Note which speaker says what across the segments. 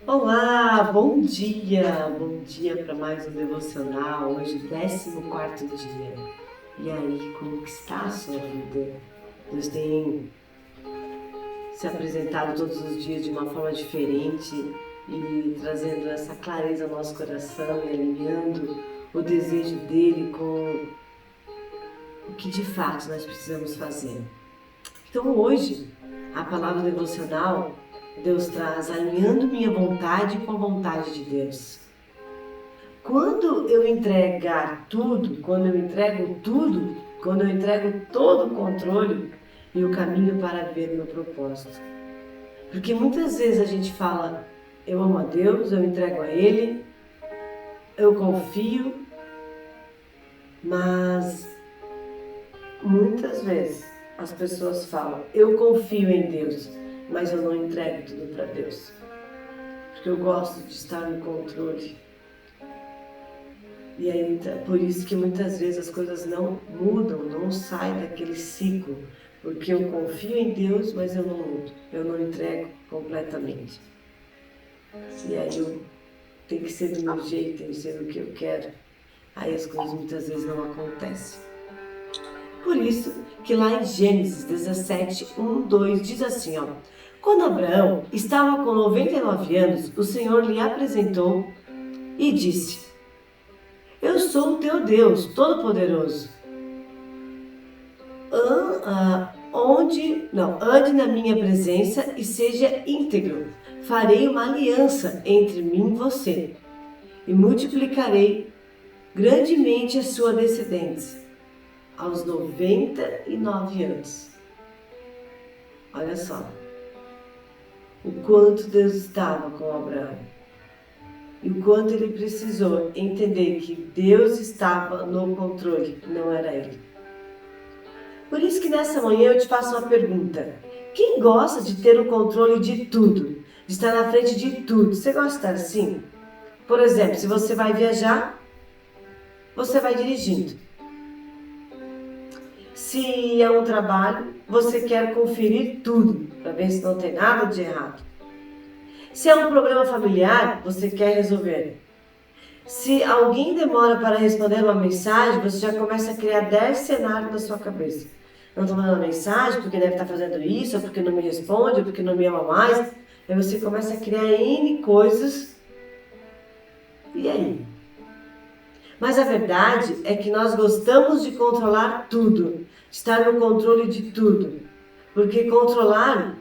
Speaker 1: Olá, bom dia para mais um devocional, hoje 14º dia. E aí, como que está a sua vida? Deus tem se apresentado todos os dias de uma forma diferente e trazendo essa clareza ao nosso coração e alinhando o desejo dele com o que de fato nós precisamos fazer. Então hoje, a palavra devocional, Deus traz alinhando minha vontade com a vontade de Deus. Quando eu entregar tudo, quando eu entrego tudo, quando eu entrego todo o controle e o caminho para ver meu propósito. Porque muitas vezes a gente fala, eu amo a Deus, eu entrego a Ele, eu confio, mas muitas vezes as pessoas falam, eu confio em Deus, mas eu não entrego tudo para Deus. Porque eu gosto de estar no controle. E aí, por isso que muitas vezes as coisas não mudam, não saem daquele ciclo. Porque eu confio em Deus, mas eu não mudo, eu não entrego completamente. E aí eu tenho que ser do meu jeito, tem que ser do que eu quero. Aí as coisas muitas vezes não acontecem. Por isso que lá em Gênesis 17, 1, 2 diz assim, ó. Quando Abraão estava com 99 anos, o Senhor lhe apresentou e disse, eu sou o teu Deus, Todo-Poderoso. Ande na minha presença e seja íntegro. Farei uma aliança entre mim e você e multiplicarei grandemente a sua descendência aos 99 anos. Olha só o quanto Deus estava com Abraão e o quanto ele precisou entender que Deus estava no controle, não era ele. Por isso que nessa manhã eu te faço uma pergunta. Quem gosta de ter o controle de tudo? De estar na frente de tudo? Você gosta de estar assim? Por exemplo, se você vai viajar, você vai dirigindo. Se é um trabalho, você quer conferir tudo, para ver se não tem nada de errado. Se é um problema familiar, você quer resolver. Se alguém demora para responder uma mensagem, você já começa a criar 10 cenários na sua cabeça. Não estou mandando mensagem porque deve estar fazendo isso, ou porque não me responde, ou porque não me ama mais. Aí você começa a criar N coisas. E aí? Mas a verdade é que nós gostamos de controlar tudo, de estar no controle de tudo. Porque controlar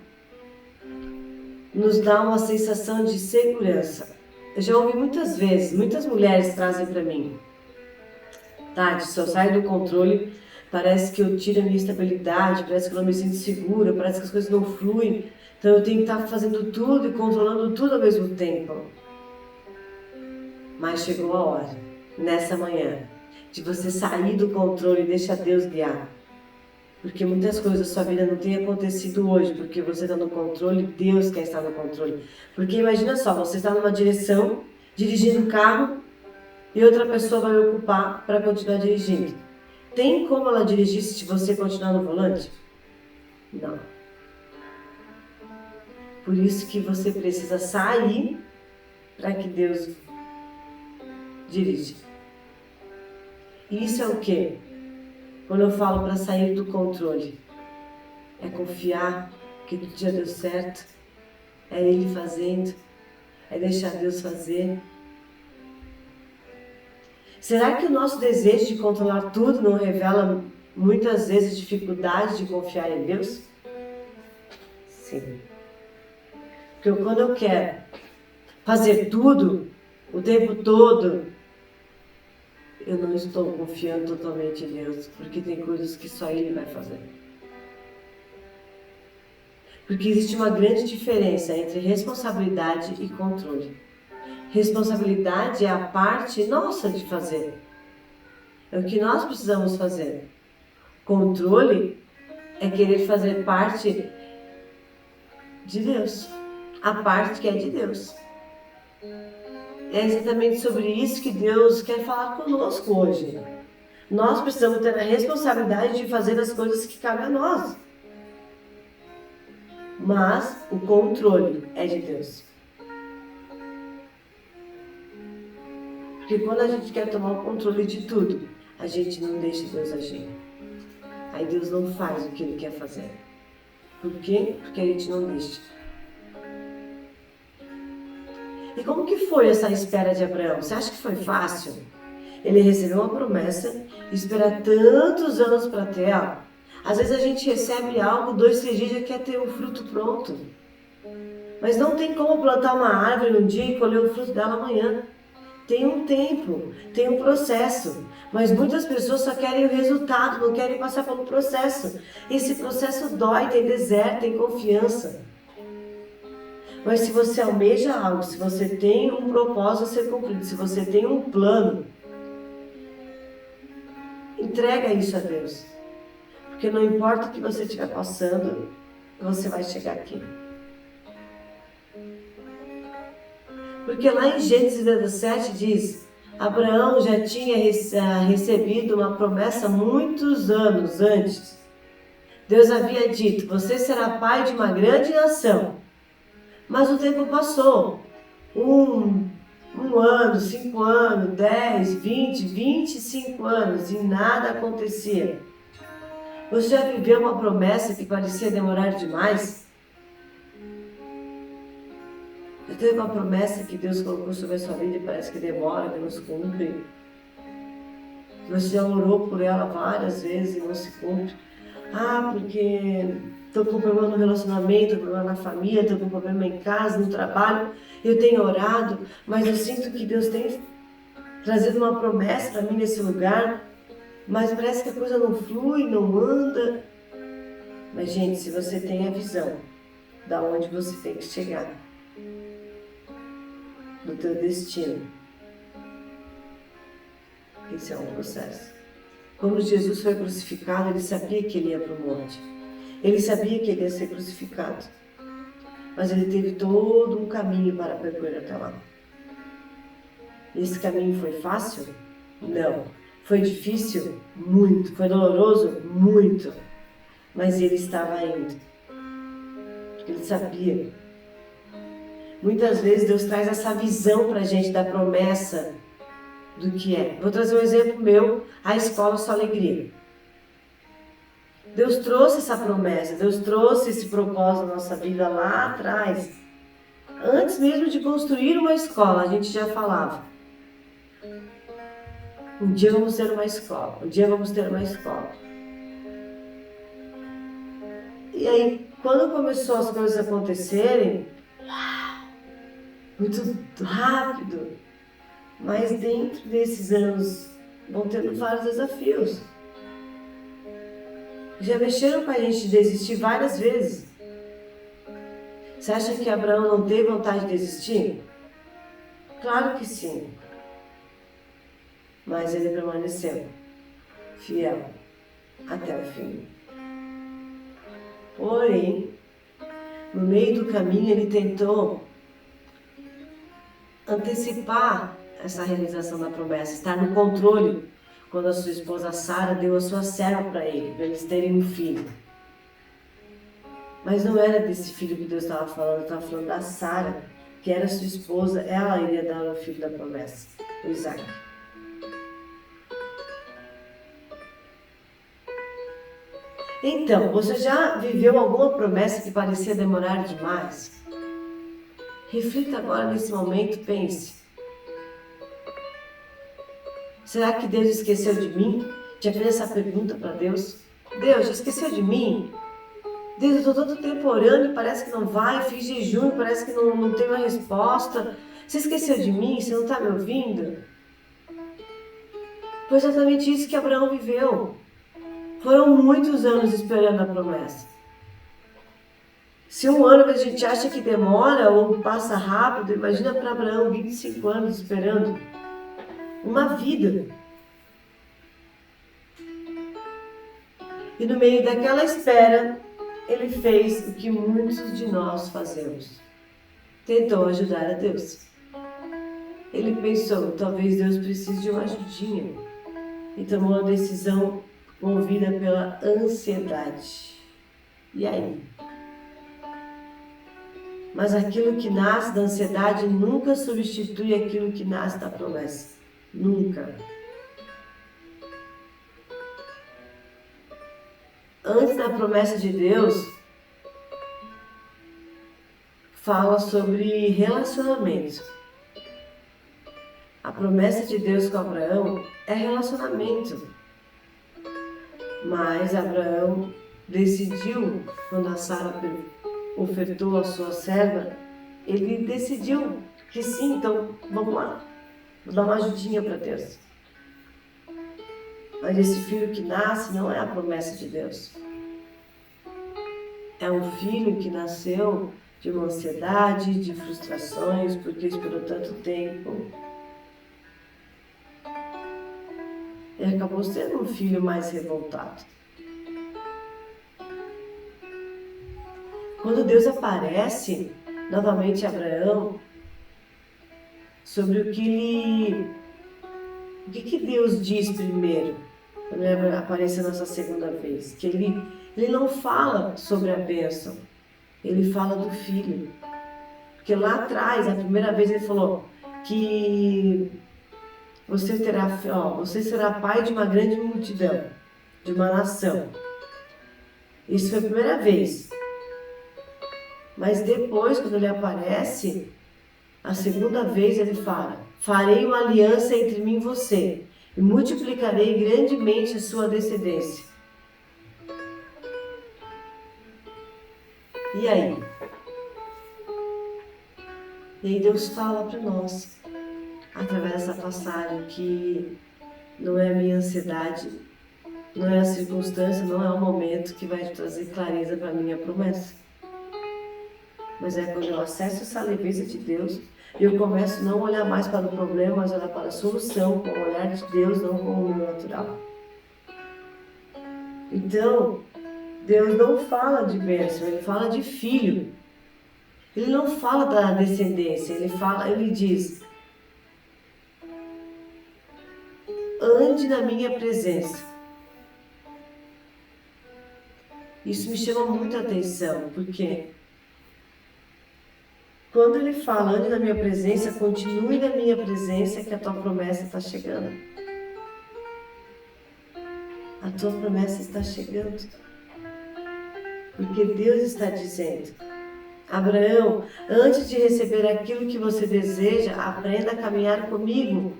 Speaker 1: nos dá uma sensação de segurança. Eu já ouvi muitas vezes, muitas mulheres trazem para mim. Tati, se eu saio do controle, parece que eu tiro a minha estabilidade, parece que eu não me sinto segura, parece que as coisas não fluem. Então eu tenho que estar fazendo tudo e controlando tudo ao mesmo tempo. Mas chegou a hora, nessa manhã, de você sair do controle e deixar Deus guiar. Porque muitas coisas da sua vida não têm acontecido hoje, porque você está no controle, Deus quer estar no controle. Porque imagina só, você está numa direção, dirigindo o carro, e outra pessoa vai ocupar para continuar dirigindo. Tem como ela dirigir se você continuar no volante? Não. Por isso que você precisa sair para que Deus dirija. E isso é o quê? Quando eu falo para sair do controle, é confiar que tudo já deu certo, é Ele fazendo, é deixar Deus fazer. Será que o nosso desejo de controlar tudo não revela muitas vezes dificuldade de confiar em Deus? Sim. Porque quando eu quero fazer tudo, o tempo todo, eu não estou confiando totalmente em Deus, porque tem coisas que só Ele vai fazer. Porque existe uma grande diferença entre responsabilidade e controle. Responsabilidade é a parte nossa de fazer. É o que nós precisamos fazer. Controle é querer fazer parte de Deus. A parte que é de Deus. É exatamente sobre isso que Deus quer falar conosco hoje. Nós precisamos ter a responsabilidade de fazer as coisas que cabem a nós. Mas o controle é de Deus. Porque quando a gente quer tomar o controle de tudo, a gente não deixa Deus agir. Aí Deus não faz o que Ele quer fazer. Por quê? Porque a gente não deixa. E como que foi essa espera de Abraão? Você acha que foi fácil? Ele recebeu uma promessa e espera tantos anos para ter ela. Às vezes a gente recebe algo, 2, 3 dias já quer ter o fruto pronto. Mas não tem como plantar uma árvore num dia e colher o fruto dela amanhã. Tem um tempo, tem um processo. Mas muitas pessoas só querem o resultado, não querem passar pelo processo. Esse processo dói, tem deserto, tem confiança. Mas se você almeja algo, se você tem um propósito a ser cumprido, se você tem um plano, entrega isso a Deus. Porque não importa o que você estiver passando, você vai chegar aqui. Porque lá em Gênesis 17 diz, Abraão já tinha recebido uma promessa muitos anos antes. Deus havia dito, você será pai de uma grande nação. Mas o tempo passou. Um ano, 5 anos, 10, 20, 25 anos e nada acontecia. Você já viveu uma promessa que parecia demorar demais? Já teve uma promessa que Deus colocou sobre a sua vida e parece que demora, que não se cumpre? Você já orou por ela várias vezes e não se cumpre? Ah, porque estou com problema no relacionamento, estou com problema na família, estou com problema em casa, no trabalho. Eu tenho orado, mas eu sinto que Deus tem trazido uma promessa para mim nesse lugar, mas parece que a coisa não flui, não anda. Mas, gente, se você tem a visão da onde você tem que chegar, do teu destino, esse é um processo. Quando Jesus foi crucificado, ele sabia que ele ia para o monte. Ele sabia que ele ia ser crucificado. Mas ele teve todo um caminho para percorrer até lá. Esse caminho foi fácil? Não. Foi difícil? Muito. Foi doloroso? Muito. Mas ele estava indo. Porque ele sabia. Muitas vezes Deus traz essa visão para a gente da promessa do que é. Vou trazer um exemplo meu, a escola Só Alegria. Deus trouxe essa promessa, Deus trouxe esse propósito na nossa vida lá atrás. Antes mesmo de construir uma escola, a gente já falava. Um dia vamos ter uma escola, um dia vamos ter uma escola. E aí, quando começou as coisas a acontecerem, muito rápido, mas dentro desses anos vão tendo vários desafios. Já mexeram com a gente desistir várias vezes. Você acha que Abraão não teve vontade de desistir? Claro que sim. Mas ele permaneceu fiel até o fim. Porém, no meio do caminho ele tentou antecipar essa realização da promessa, estar no controle, quando a sua esposa Sara deu a sua serva para ele, para eles terem um filho. Mas não era desse filho que Deus estava falando da Sara, que era sua esposa, ela iria dar o filho da promessa, o Isaac. Então, você já viveu alguma promessa que parecia demorar demais? Reflita agora nesse momento, pense. Será que Deus esqueceu de mim? Já fez essa pergunta para Deus? Deus, já esqueceu de mim? Deus, eu estou todo tempo orando e parece que não vai, fiz jejum e parece que não tem uma resposta. Você esqueceu de mim? Você não está me ouvindo? Foi exatamente isso que Abraão viveu. Foram muitos anos esperando a promessa. Se um ano a gente acha que demora ou passa rápido, imagina para Abraão 25 anos esperando. Uma vida. E no meio daquela espera, ele fez o que muitos de nós fazemos. Tentou ajudar a Deus. Ele pensou, talvez Deus precise de uma ajudinha. E tomou uma decisão movida pela ansiedade. E aí? Mas aquilo que nasce da ansiedade nunca substitui aquilo que nasce da promessa. Nunca. Antes da promessa de Deus, fala sobre relacionamento. A promessa de Deus com Abraão é relacionamento. Mas Abraão decidiu, quando a Sara ofertou a sua serva, ele decidiu que sim, então vamos lá, vou dar uma ajudinha para Deus. Mas esse filho que nasce não é a promessa de Deus. É um filho que nasceu de uma ansiedade, de frustrações, porque esperou tanto tempo. E acabou sendo um filho mais revoltado. Quando Deus aparece novamente a Abraão, sobre o que Deus diz primeiro, quando ele aparece nessa segunda vez, que ele não fala sobre a bênção, ele fala do filho. Porque lá atrás, a primeira vez ele falou que você será pai de uma grande multidão, de uma nação. Isso foi a primeira vez. Mas depois, quando ele aparece, a segunda vez ele fala: farei uma aliança entre mim e você, e multiplicarei grandemente a sua descendência. E aí? E aí Deus fala para nós, através dessa passagem, que não é a minha ansiedade, não é a circunstância, não é o momento que vai trazer clareza para a minha promessa. Mas é quando eu acesso essa leveza de Deus e eu começo a não olhar mais para o problema, mas olhar para a solução, com o olhar de Deus, não com o meu natural. Então, Deus não fala de bênção, Ele fala de filho. Ele não fala da descendência, Ele diz: ande na minha presença. Isso me chama muita atenção, porque quando ele fala, ande na minha presença, continue na minha presença, que a tua promessa está chegando. A tua promessa está chegando. Porque Deus está dizendo: Abraão, antes de receber aquilo que você deseja, aprenda a caminhar comigo.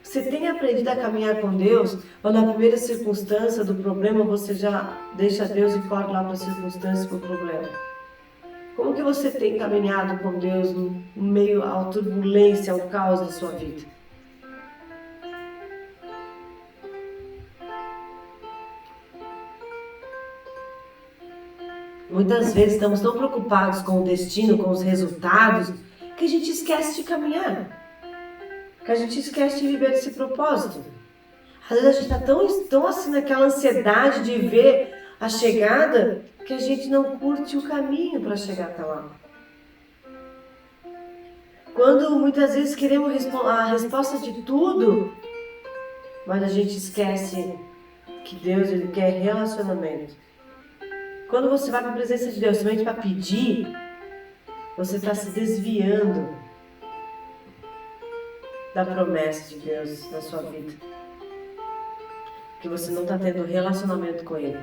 Speaker 1: Você tem aprendido a caminhar com Deus, ou na primeira circunstância do problema você já deixa Deus e corre lá para a circunstância para o problema? Como que você tem caminhado com Deus no meio à turbulência, ao caos da sua vida? Muitas vezes estamos tão preocupados com o destino, com os resultados, que a gente esquece de caminhar, que a gente esquece de viver esse propósito. Às vezes a gente está tão assim naquela ansiedade de ver a chegada, que a gente não curte o caminho para chegar até lá. Quando muitas vezes queremos a resposta de tudo, mas a gente esquece que Deus, Ele quer relacionamento. Quando você vai para a presença de Deus somente para pedir, você está se desviando da promessa de Deus na sua vida. Porque você não está tendo relacionamento com Ele.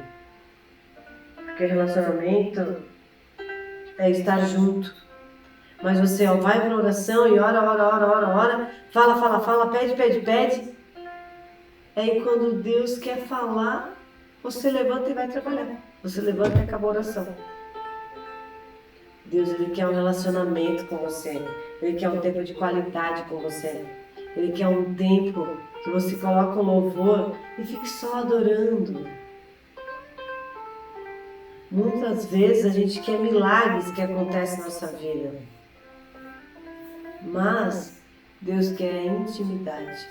Speaker 1: Porque relacionamento é estar junto. Mas você vai para a oração e ora, fala, pede. Aí quando Deus quer falar, você levanta e vai trabalhar. Você levanta e acaba a oração. Deus, Ele quer um relacionamento com você. Ele quer um tempo de qualidade com você. Ele quer um tempo que você coloca o louvor e fique só adorando. Muitas vezes a gente quer milagres que acontecem na nossa vida. Mas Deus quer intimidade.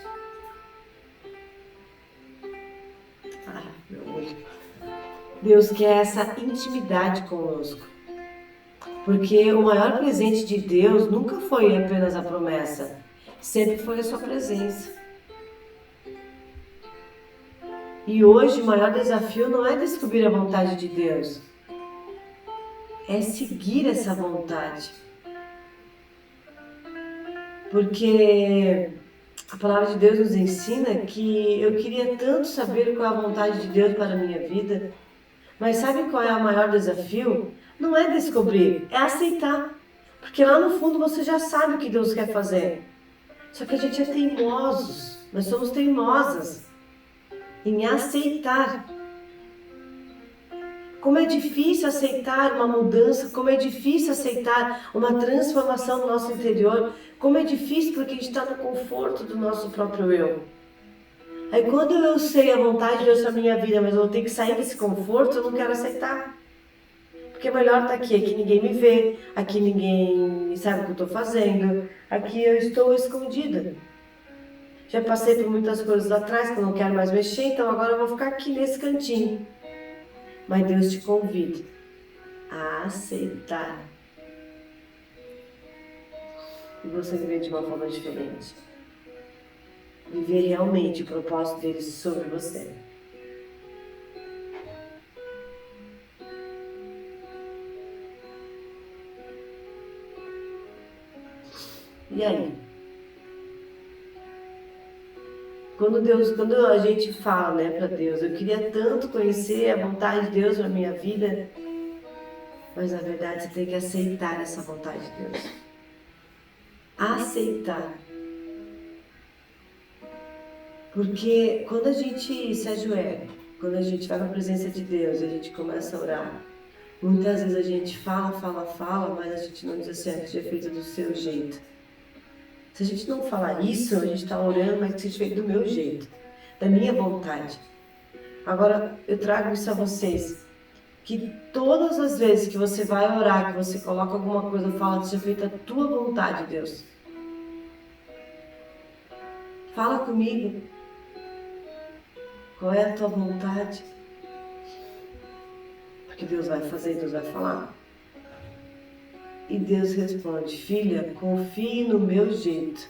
Speaker 1: Meu olho. Deus quer essa intimidade conosco. Porque o maior presente de Deus nunca foi apenas a promessa. Sempre foi a sua presença. E hoje o maior desafio não é descobrir a vontade de Deus. É seguir essa vontade. porque a palavra de Deus nos ensina que eu queria tanto saber qual é a vontade de Deus para a minha vida, mas sabe qual é o maior desafio? Não é descobrir, é aceitar. Porque lá no fundo você já sabe o que Deus quer fazer. Só que a gente é teimosos, nós somos teimosas em aceitar. Como é difícil aceitar uma mudança, como é difícil aceitar uma transformação no nosso interior, como é difícil porque a gente está no conforto do nosso próprio eu. Aí quando eu sei a vontade de Deus para a minha vida, mas eu vou ter que sair desse conforto, eu não quero aceitar. Porque é melhor estar aqui ninguém me vê, aqui ninguém sabe o que eu estou fazendo, aqui eu estou escondida. Já passei por muitas coisas atrás que eu não quero mais mexer, então agora eu vou ficar aqui nesse cantinho. Mas Deus te convida a aceitar e você viver de uma forma diferente. Viver realmente o propósito dele sobre você. E aí? Quando a gente fala, né, para Deus, eu queria tanto conhecer a vontade de Deus na minha vida, mas na verdade você tem que aceitar essa vontade de Deus. Aceitar. Porque quando a gente se ajoelha, quando a gente vai para a presença de Deus e a gente começa a orar, muitas vezes a gente fala, mas a gente não diz assim, seja feito do seu jeito. Se a gente não falar isso, a gente está orando, mas que seja feito do meu jeito, da minha vontade. Agora, eu trago isso a vocês, que todas as vezes que você vai orar, que você coloca alguma coisa, fala, seja feita a tua vontade, Deus. Fala comigo. Qual é a tua vontade? Porque Deus vai fazer, Deus vai falar. E Deus responde, filha, confie no meu jeito.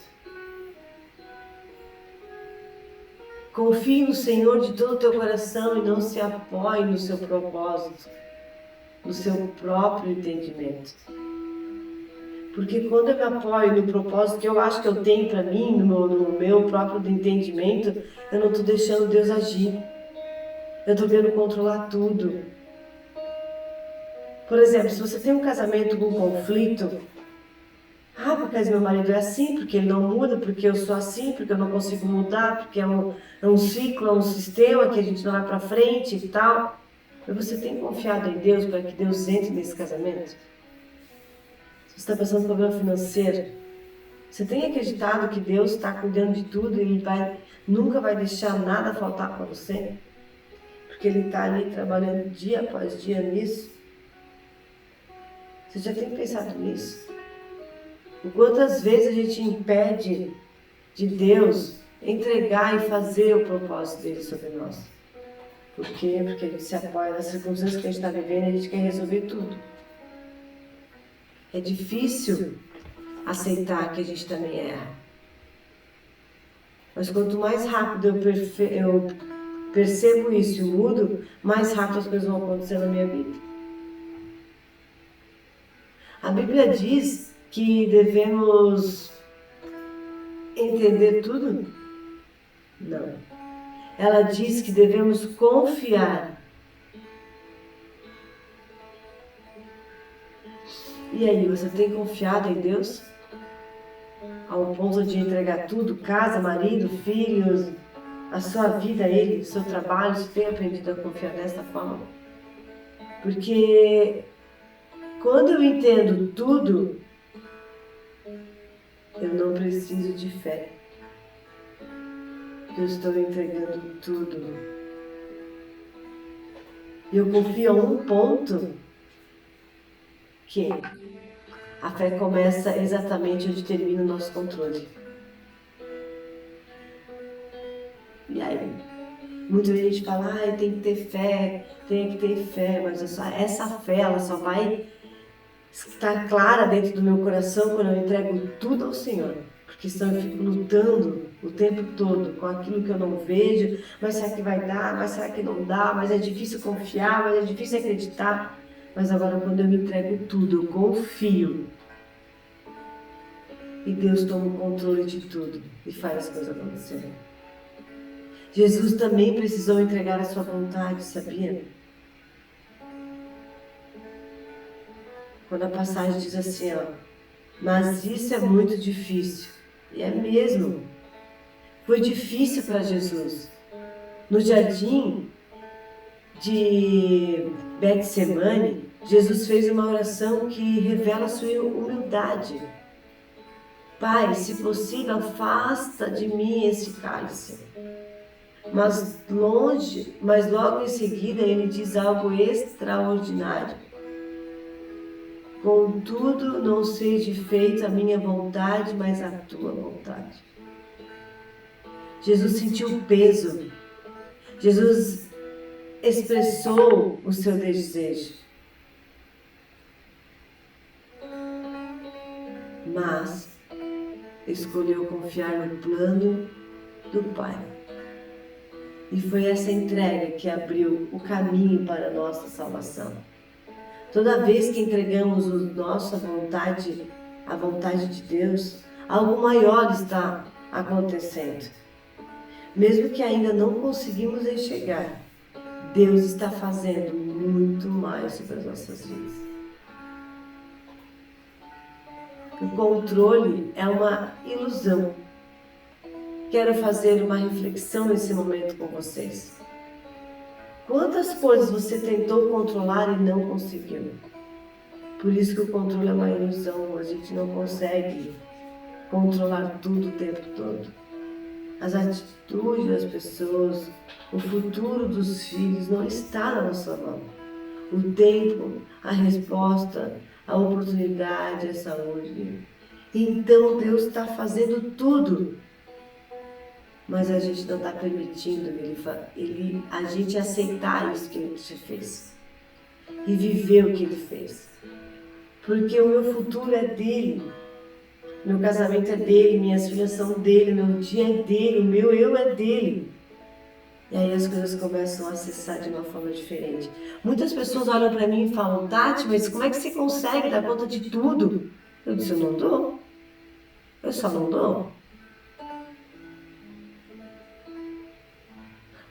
Speaker 1: Confie no Senhor de todo o teu coração e não se apoie no seu propósito, no seu próprio entendimento. Porque quando eu me apoio no propósito que eu acho que eu tenho para mim, no meu próprio entendimento, eu não estou deixando Deus agir. Eu estou querendo controlar tudo. Por exemplo, se você tem um casamento com conflito, porque meu marido é assim, porque ele não muda, porque eu sou assim, porque eu não consigo mudar, porque é um ciclo, é um sistema que a gente não vai para frente e tal. Mas você tem confiado em Deus para que Deus entre nesse casamento? Se você está passando por problema financeiro, você tem acreditado que Deus está cuidando de tudo e Ele nunca vai deixar nada faltar para você? Porque Ele está ali trabalhando dia após dia nisso. Você já tem pensado nisso? O quantas vezes a gente impede de Deus entregar e fazer o propósito dele sobre nós? Por quê? Porque a gente se apoia nas circunstâncias que a gente está vivendo e a gente quer resolver tudo. É difícil aceitar que a gente também erra. Mas quanto mais rápido eu percebo isso e mudo, mais rápido as coisas vão acontecer na minha vida. A Bíblia diz que devemos entender tudo? Não. Ela diz que devemos confiar. E aí, você tem confiado em Deus? Ao ponto de entregar tudo, casa, marido, filhos, a sua vida a Ele, o seu trabalho, você tem aprendido a confiar dessa forma? Porque quando eu entendo tudo, eu não preciso de fé. Eu estou entregando tudo. E eu confio a um ponto que a fé começa exatamente onde termina o nosso controle. E aí, muita gente fala, tem que ter fé, mas essa fé ela só vai estar clara dentro do meu coração quando eu entrego tudo ao Senhor. Porque senão eu fico lutando o tempo todo com aquilo que eu não vejo, mas será que vai dar, mas será que não dá, mas é difícil confiar, mas é difícil acreditar. Mas agora quando eu me entrego tudo, eu confio. E Deus toma o controle de tudo e faz as coisas acontecerem. Jesus também precisou entregar a sua vontade, sabia? Quando a passagem diz assim, ó, mas isso é muito difícil. E é mesmo. Foi difícil para Jesus. No jardim de Getsemane, Jesus fez uma oração que revela a sua humildade. Pai, se possível, afasta de mim esse cálice. Mas logo em seguida ele diz algo extraordinário. Contudo, não seja feita a minha vontade, mas a tua vontade. Jesus sentiu o peso. Jesus expressou o seu desejo. Mas escolheu confiar no plano do Pai. E foi essa entrega que abriu o caminho para a nossa salvação. Toda vez que entregamos a nossa vontade, a vontade de Deus, algo maior está acontecendo. Mesmo que ainda não conseguimos enxergar, Deus está fazendo muito mais sobre as nossas vidas. O controle é uma ilusão. Quero fazer uma reflexão nesse momento com vocês. Quantas coisas você tentou controlar e não conseguiu? Por isso que o controle é uma ilusão. A gente não consegue controlar tudo o tempo todo. As atitudes das pessoas, o futuro dos filhos não está na nossa mão. O tempo, a resposta, a oportunidade, a saúde. Então Deus está fazendo tudo. Mas a gente não está permitindo a gente aceitar isso que Ele fez. E viver o que Ele fez. Porque o meu futuro é dele. Meu casamento é dele, minhas filhas são dele, meu dia é dele, o meu eu é dele. E aí as coisas começam a acessar de uma forma diferente. Muitas pessoas olham para mim e falam, Tati, mas como é que você consegue dar conta de tudo? Eu disse, eu não dou. Eu só não dou.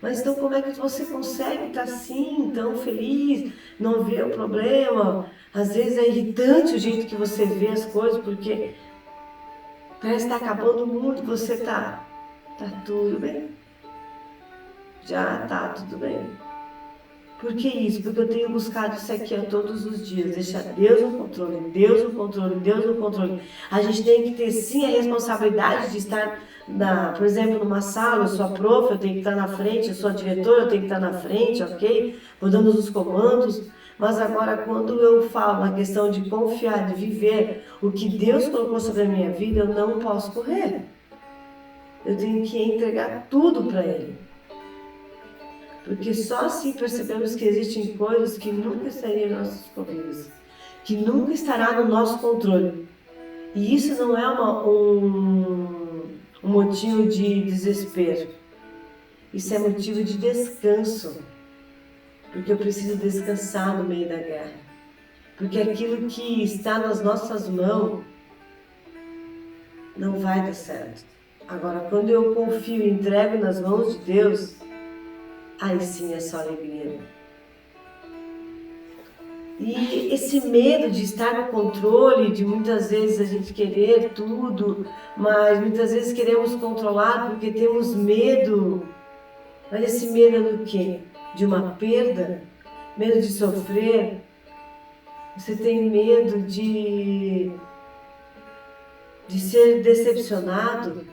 Speaker 1: Mas então como é que você consegue estar assim, tão feliz, não ver o problema? Às vezes é irritante o jeito que você vê as coisas, porque parece que está acabando o mundo, você está tudo bem. Já está tudo bem. Por que isso? Porque eu tenho buscado isso aqui todos os dias, deixar Deus no controle, Deus no controle, Deus no controle. A gente tem que ter sim a responsabilidade de estar, por exemplo, numa sala, eu sou a prof, eu tenho que estar na frente, eu sou a diretora, eu tenho que estar na frente, ok? Vou dando os comandos, mas agora quando eu falo na questão de confiar, de viver o que Deus colocou sobre a minha vida, eu não posso correr. Eu tenho que entregar tudo para Ele. Porque só assim percebemos que existem coisas que nunca estariam em nossos controles, que nunca estará no nosso controle. E isso não é um motivo de desespero. Isso é motivo de descanso. Porque eu preciso descansar no meio da guerra. Porque aquilo que está nas nossas mãos não vai dar certo. Agora, quando eu confio e entrego nas mãos de Deus, aí sim é só alegria. E esse medo de estar no controle, de muitas vezes a gente querer tudo, mas muitas vezes queremos controlar porque temos medo. Mas esse medo é do quê? De uma perda? Medo de sofrer? Você tem medo de ser decepcionado?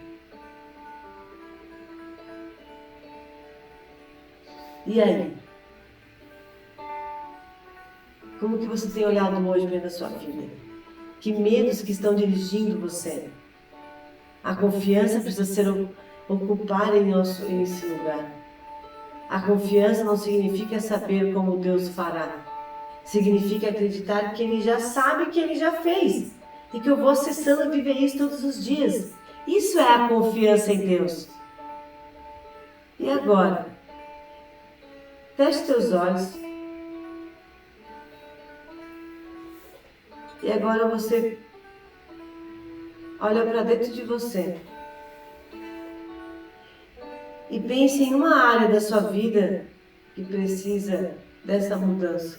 Speaker 1: E aí? Como que você tem olhado hoje para a sua vida? Que medos que estão dirigindo você? A confiança precisa ser ocupar em esse lugar. A confiança não significa saber como Deus fará. Significa acreditar que Ele já sabe que Ele já fez. E que eu vou acessando e viver isso todos os dias. Isso é a confiança em Deus. E agora? Feche teus olhos. E agora você, olha para dentro de você e pense em uma área da sua vida que precisa dessa mudança.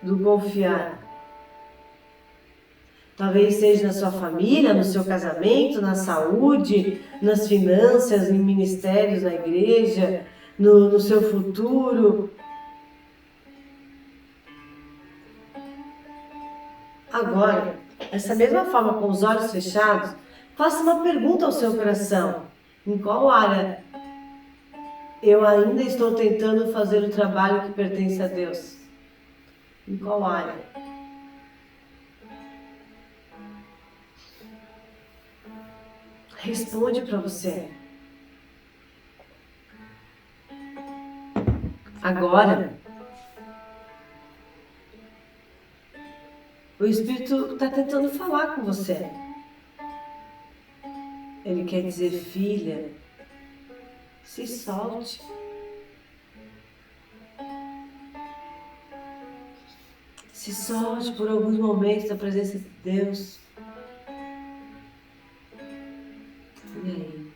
Speaker 1: Do confiar. Talvez seja na sua família, no seu casamento, na saúde, nas finanças, em ministérios, na igreja, no seu futuro. Agora, dessa mesma forma, com os olhos fechados, faça uma pergunta ao seu coração. Em qual área eu ainda estou tentando fazer o trabalho que pertence a Deus? Em qual área? Responde para você. Agora, o Espírito está tentando falar com você. Ele quer dizer, filha, se solte. Se solte por alguns momentos na presença de Deus. E aí?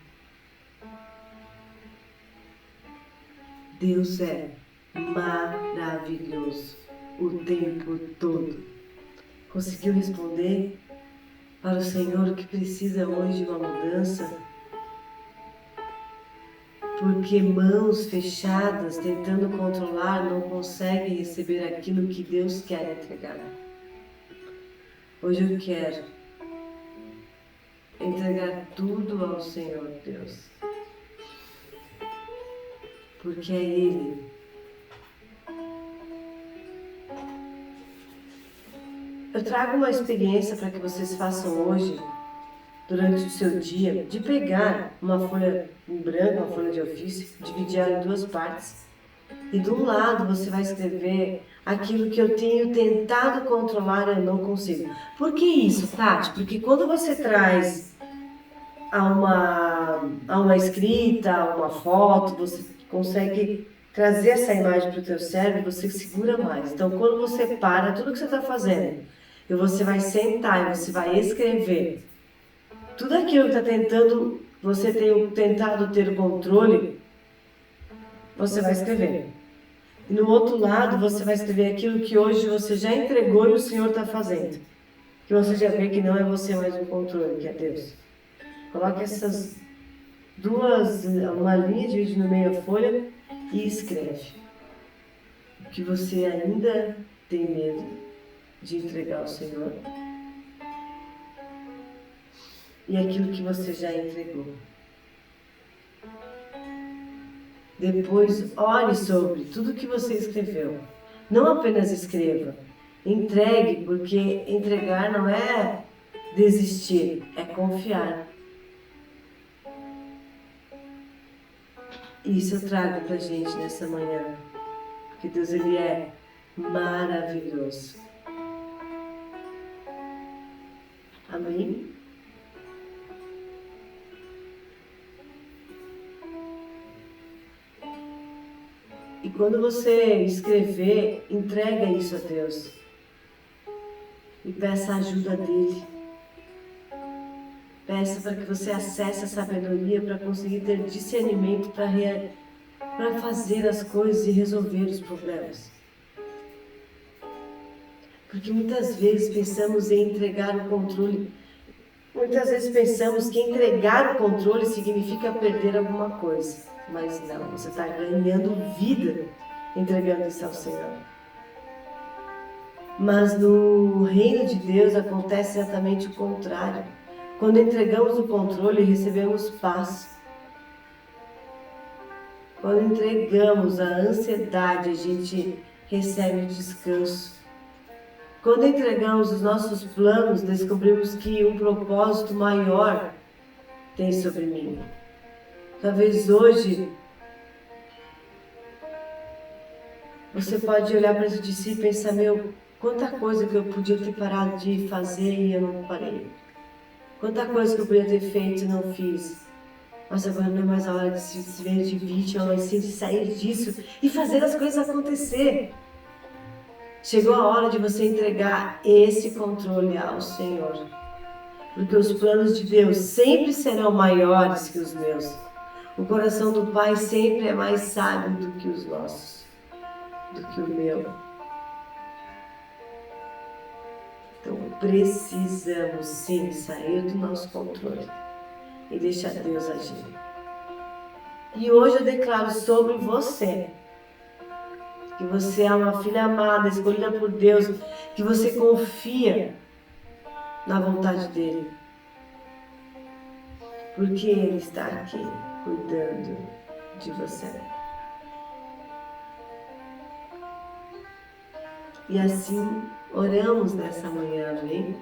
Speaker 1: Deus é maravilhoso o tempo todo. Conseguiu responder para o Senhor que precisa hoje de uma mudança? Porque mãos fechadas, tentando controlar, não conseguem receber aquilo que Deus quer entregar. Hoje eu quero entregar tudo ao Senhor Deus. Porque é Ele. Eu trago uma experiência para que vocês façam hoje, durante o seu dia, de pegar uma folha em branco, uma folha de ofício, dividir ela em duas partes. E de um lado você vai escrever aquilo que eu tenho tentado controlar e eu não consigo. Por que isso, Tati? Porque quando você traz a uma escrita, a uma foto, você consegue trazer essa imagem para o teu cérebro, você segura mais. Então, quando você para tudo que você está fazendo, e você vai sentar e você vai escrever tudo aquilo que você tem tentado ter o controle, você vai escrever. E no outro lado, você vai escrever aquilo que hoje você já entregou e o Senhor está fazendo. Que você já vê que não é você mais o controle, que é Deus. Coloque essas uma linha, divide no meio a folha e escreve. O que você ainda tem medo de entregar ao Senhor. E aquilo que você já entregou. Depois, olhe sobre tudo que você escreveu. Não apenas escreva. Entregue, porque entregar não é desistir, é confiar. Isso eu trago pra gente nessa manhã. Porque Deus, Ele é maravilhoso. Amém? E quando você escrever, entrega isso a Deus. E peça a ajuda dEle. Peça para que você acesse a sabedoria para conseguir ter discernimento para fazer as coisas e resolver os problemas. Porque muitas vezes pensamos em entregar o controle. Muitas vezes pensamos que entregar o controle significa perder alguma coisa. Mas não, você está ganhando vida entregando isso ao Senhor. Mas no reino de Deus acontece exatamente o contrário. Quando entregamos o controle, recebemos paz. Quando entregamos a ansiedade, a gente recebe o descanso. Quando entregamos os nossos planos, descobrimos que um propósito maior tem sobre mim. Talvez hoje você pode olhar para de si e pensar, quanta coisa que eu podia ter parado de fazer e eu não parei. Quanta coisa que eu podia ter feito e não fiz. Mas agora não é mais a hora de se ver de vítima, mas sim de sair disso e fazer as coisas acontecer. Chegou a hora de você entregar esse controle ao Senhor. Porque os planos de Deus sempre serão maiores que os meus. O coração do Pai sempre é mais sábio do que os nossos, do que o meu. Então precisamos sim sair do nosso controle e deixar Deus agir. E hoje eu declaro sobre você que você é uma filha amada, escolhida por Deus, que você confia na vontade dEle. Porque Ele está aqui cuidando de você. E assim oramos nessa manhã, amém?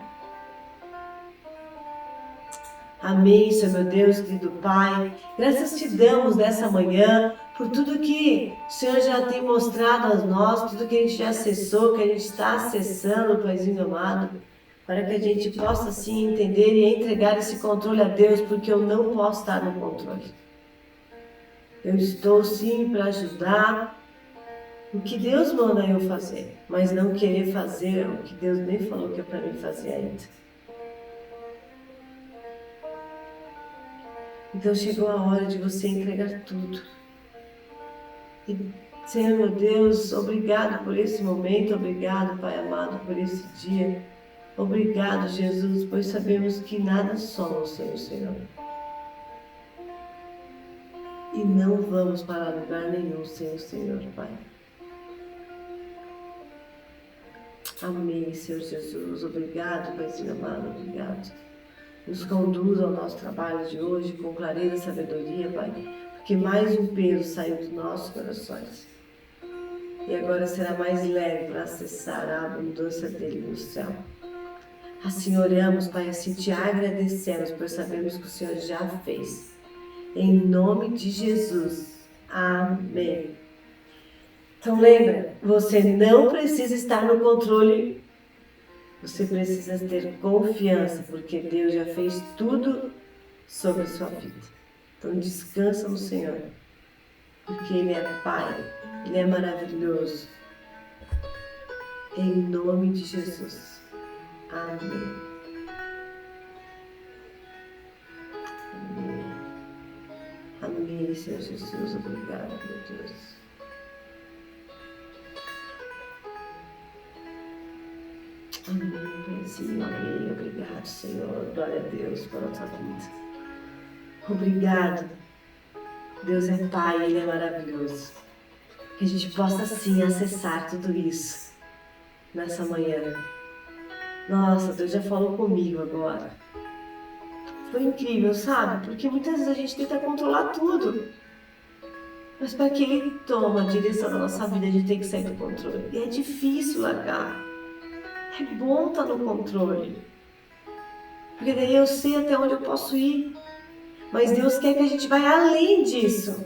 Speaker 1: Amém, Senhor meu Deus, querido Pai. Graças te damos nessa manhã por tudo que o Senhor já tem mostrado a nós, tudo que a gente já acessou, que a gente está acessando, Paizinho amado, para que a gente possa sim entender e entregar esse controle a Deus, porque eu não posso estar no controle. Eu estou sim para ajudar o que Deus manda eu fazer, mas não querer fazer o que Deus nem falou que é para mim fazer ainda. Então chegou a hora de você entregar tudo. E, Senhor meu Deus, obrigado por esse momento, obrigado, Pai amado, por esse dia. Obrigado, Jesus, pois sabemos que nada somos sem o Senhor. E não vamos para lugar nenhum sem o Senhor, Pai. Amém, Senhor Jesus. Obrigado, Paizinho amado, obrigado. Nos conduza ao nosso trabalho de hoje com clareza e sabedoria, Pai, porque mais um peso saiu dos nossos corações. E agora será mais leve para acessar a abundância dele no céu. Assim oramos, Pai, assim te agradecemos, pois sabemos que o Senhor já fez. Em nome de Jesus. Amém. Então lembra, você não precisa estar no controle. Você precisa ter confiança, porque Deus já fez tudo sobre a sua vida. Então descansa no Senhor, porque Ele é Pai, Ele é maravilhoso. Em nome de Jesus. Amém. Amém. Amém, Senhor Jesus. Obrigado, meu Deus. Amém, sim, amém. Obrigado, Senhor. Glória a Deus pela tua vida. Obrigado. Deus é Pai, Ele é maravilhoso. Que a gente possa, sim, acessar tudo isso nessa manhã. Nossa, Deus já falou comigo agora. Foi incrível, sabe? Porque muitas vezes a gente tenta controlar tudo. Mas para que Ele tome a direção da nossa vida, a gente tem que sair do controle. E é difícil largar. É bom estar no controle, porque daí eu sei até onde eu posso ir, mas Deus quer que a gente vá além disso.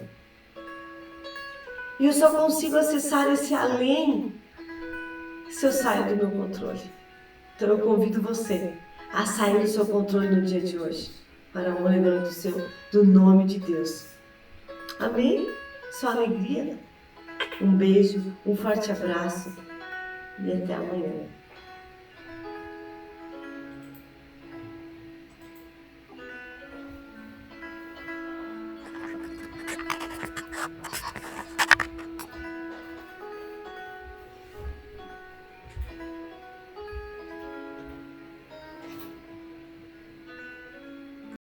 Speaker 1: E eu só consigo acessar esse além se eu sair do meu controle. Então eu convido você a sair do seu controle no dia de hoje, para a honra e glória do nome de Deus. Amém? Sua alegria. Um beijo, um forte abraço e até amanhã.